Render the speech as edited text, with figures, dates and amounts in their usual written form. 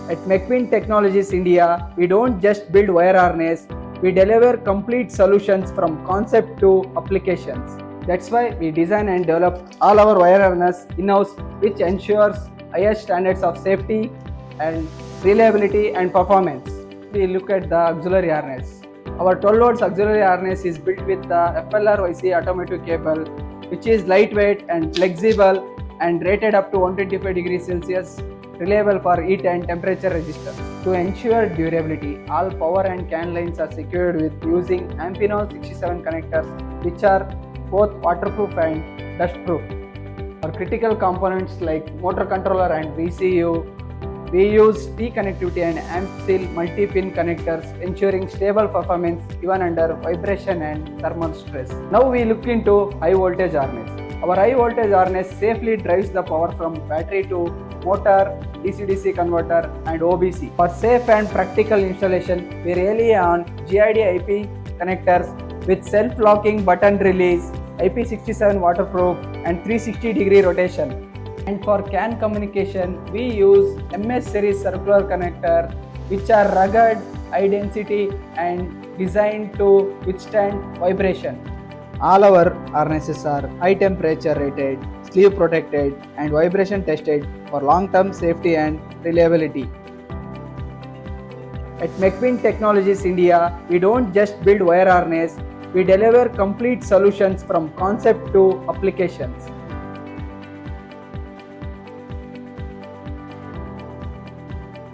At Mecwin Technologies India, we don't just build wire harness, we deliver complete solutions from concept to applications. That's why we design and develop all our wire harness in-house, which ensures highest standards of safety and reliability and performance. We look at the auxiliary harness. Our 12 volts auxiliary harness is built with the FLRY-C automotive cable, which is lightweight and flexible and rated up to 125 degrees Celsius, reliable for heat and temperature resistance. To ensure durability, all power and CAN lines are secured with using Amphenol 67 connectors, which are both waterproof and dustproof. For critical components like motor controller and VCU, we use T-connectivity and AMPSEAL multi-pin connectors, ensuring stable performance even under vibration and thermal stress. Now we look into high voltage harness. Our high voltage harness safely drives the power from battery to motor, DC-DC converter and OBC. For safe and practical installation, we rely on GRD IP connectors with self-locking button release, IP67 waterproof and 360-degree rotation. And for CAN communication, we use MS series circular connector, which are rugged, high density and designed to withstand vibration. All our harnesses are high temperature rated, sleeve protected and vibration tested for long-term safety and reliability. At Mecwin Technologies India, we don't just build wire harness, we deliver complete solutions from concept to applications.